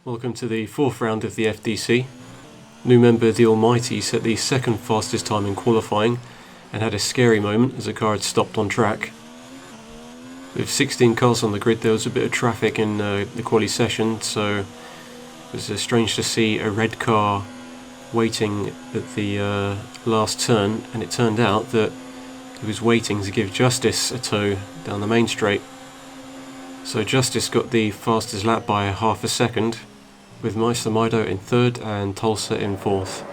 Welcome to the fourth round of the FDC. New member The Almighty set the second fastest time in qualifying and had a scary moment as a car had stopped on track. With 16 cars on the grid, there was a bit of traffic in the quali session, so it was strange to see a red car waiting at the last turn, and it turned out that he was waiting to give Justice a tow down the main straight. So Justice got the fastest lap by half a second, with Meister Mido in third and Tulsa in fourth.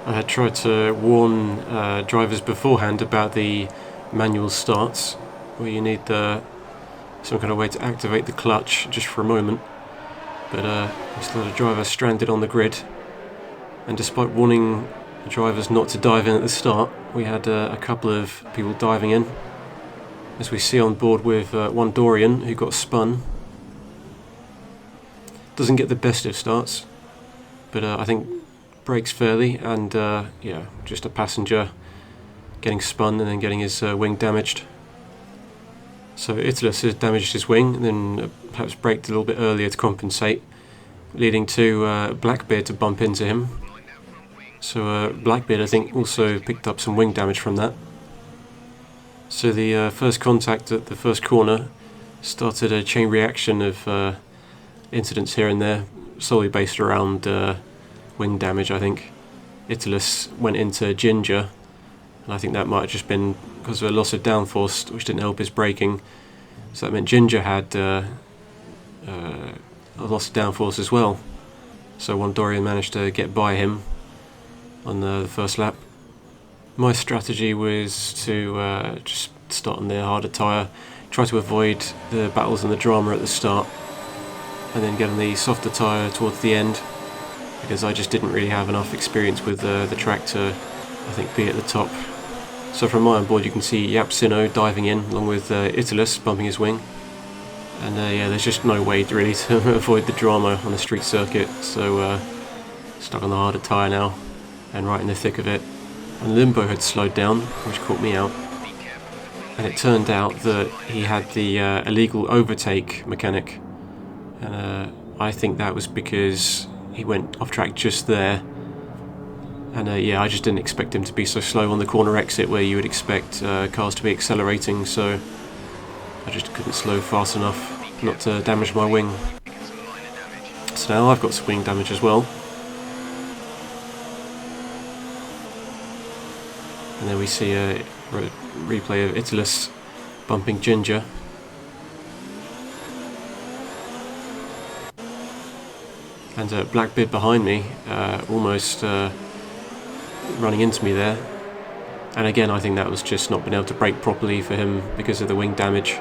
I had tried to warn drivers beforehand about the manual starts, where you need some kind of way to activate the clutch just for a moment, but we still had a driver stranded on the grid, and despite warning the drivers not to dive in at the start, we had a couple of people diving in, as we see on board with one Dorian who got spun. Doesn't get the best of starts, but I think brakes fairly, and yeah, just a passenger getting spun and then getting his wing damaged. So Italus has damaged his wing and then perhaps braked a little bit earlier to compensate, leading to Blackbeard to bump into him. So Blackbeard, I think, also picked up some wing damage from that. So the first contact at the first corner started a chain reaction of incidents here and there, solely based around wing damage. I think Italus went into Ginger, and I think that might have just been because of a loss of downforce, which didn't help his braking. So that meant Ginger had a loss of downforce as well. So one Dorian managed to get by him on the first lap. My strategy was to just start on the harder tyre, try to avoid the battles and the drama at the start, and then get on the softer tyre towards the end, because I just didn't really have enough experience with the track to, I think, be at the top. So from my onboard you can see Yapsino diving in along with Italus bumping his wing, and yeah, there's just no way really to avoid the drama on the street circuit, so stuck on the harder tyre now and right in the thick of it. And Limbo had slowed down, which caught me out, and it turned out that he had the illegal overtake mechanic, and I think that was because he went off track just there, and yeah, I just didn't expect him to be so slow on the corner exit where you would expect cars to be accelerating, so I just couldn't slow fast enough not to damage my wing. So now I've got some wing damage as well. And then we see a replay of Italus bumping Ginger. And Blackbeard behind me, almost running into me there. And again, I think that was just not being able to brake properly for him because of the wing damage.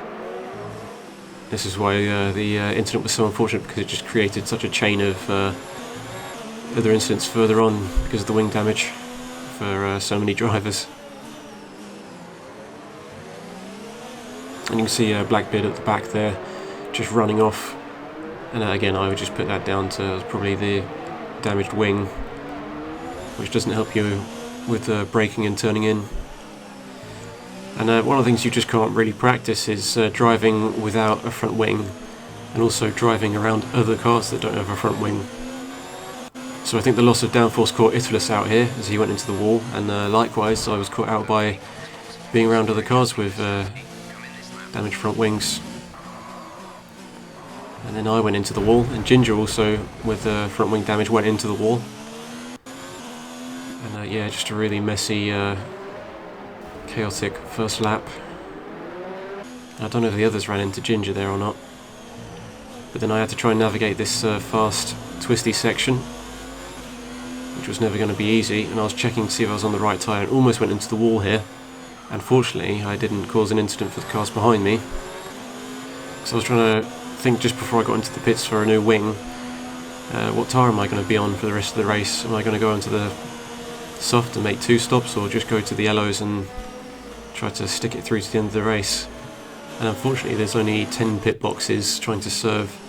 This is why the incident was so unfortunate, because it just created such a chain of other incidents further on because of the wing damage for so many drivers. And you can see Blackbeard at the back there just running off, and again I would just put that down to probably the damaged wing, which doesn't help you with braking and turning in. And one of the things you just can't really practice is driving without a front wing, and also driving around other cars that don't have a front wing. So I think the loss of downforce caught Italus out here as he went into the wall, and likewise I was caught out by being around other cars with damaged front wings. And then I went into the wall, and Ginger also with front wing damage went into the wall. And yeah, just a really messy, chaotic first lap. And I don't know if the others ran into Ginger there or not, but then I had to try and navigate this fast twisty section, which was never going to be easy, and I was checking to see if I was on the right tyre and almost went into the wall here. Unfortunately, I didn't cause an incident for the cars behind me, so I was trying to think just before I got into the pits for a new wing, what tyre am I going to be on for the rest of the race? Am I going to go into the soft and make 2 stops, or just go to the yellows and try to stick it through to the end of the race? And unfortunately there's only 10 pit boxes trying to serve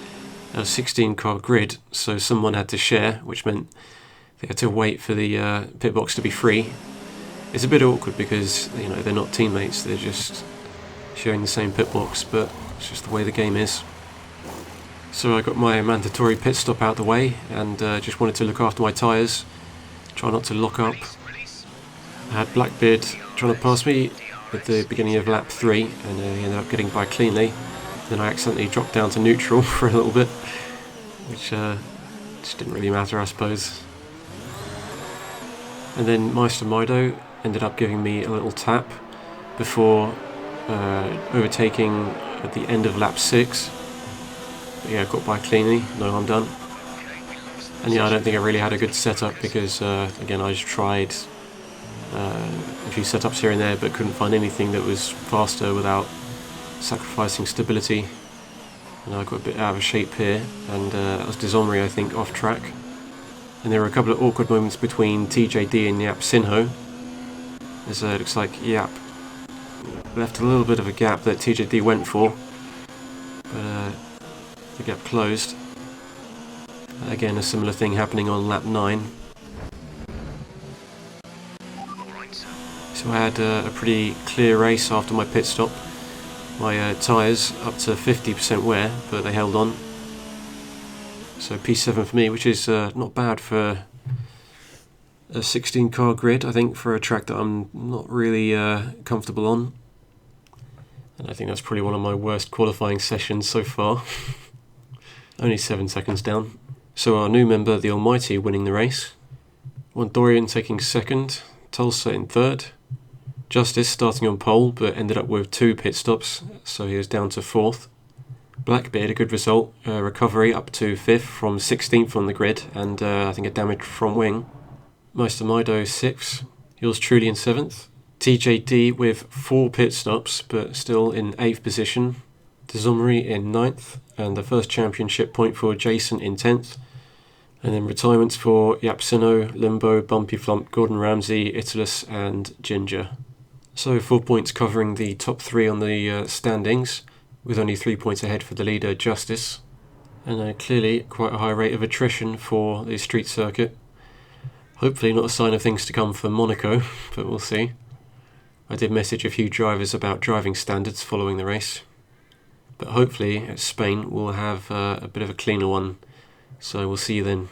a 16 car grid, so someone had to share, which meant they had to wait for the pit box to be free. It's a bit awkward because, you know, they're not teammates, they're just sharing the same pit box, but it's just the way the game is. So I got my mandatory pit stop out the way and just wanted to look after my tyres, try not to lock up. I had Blackbeard trying to pass me at the beginning of lap 3 and he ended up getting by cleanly. Then I accidentally dropped down to neutral for a little bit, which just didn't really matter, I suppose. And then Meister Mido ended up giving me a little tap before overtaking at the end of lap 6. But yeah, got by cleanly, no harm done. And yeah, I don't think I really had a good setup because again, I just tried a few setups here and there but couldn't find anything that was faster without sacrificing stability. And I got a bit out of shape here, and that was Desomri, I think, off track. And there were a couple of awkward moments between TJD and Yap Sinho, as it looks like Yap left a little bit of a gap that TJD went for, but the gap closed. Again, a similar thing happening on lap 9. So I had a pretty clear race after my pit stop. My tyres up to 50% wear, but they held on. So P7 for me, which is not bad for a 16 car grid, I think, for a track that I'm not really comfortable on. And I think that's probably one of my worst qualifying sessions so far. Only 7 seconds down. So our new member, the Almighty, winning the race. Dorian taking second, Tulsa in third. Justice starting on pole, but ended up with 2 pit stops, so he was down to 4th. Blackbeard, a good result, recovery up to 5th from 16th on the grid, and I think a damaged front wing. Meister Mido 6th, yours truly in 7th. TJD with 4 pit stops, but still in 8th position. Desomri in 9th, and the first championship point for Jason in 10th. And then retirements for Yapsino, Limbo, Bumpy Flump, Gordon Ramsay, Italus, and Ginger. So 4 points covering the top 3 on the standings, with only 3 points ahead for the leader, Justice. And clearly quite a high rate of attrition for the street circuit. Hopefully not a sign of things to come for Monaco, but we'll see. I did message a few drivers about driving standards following the race. But hopefully Spain will have a bit of a cleaner one, so we'll see you then.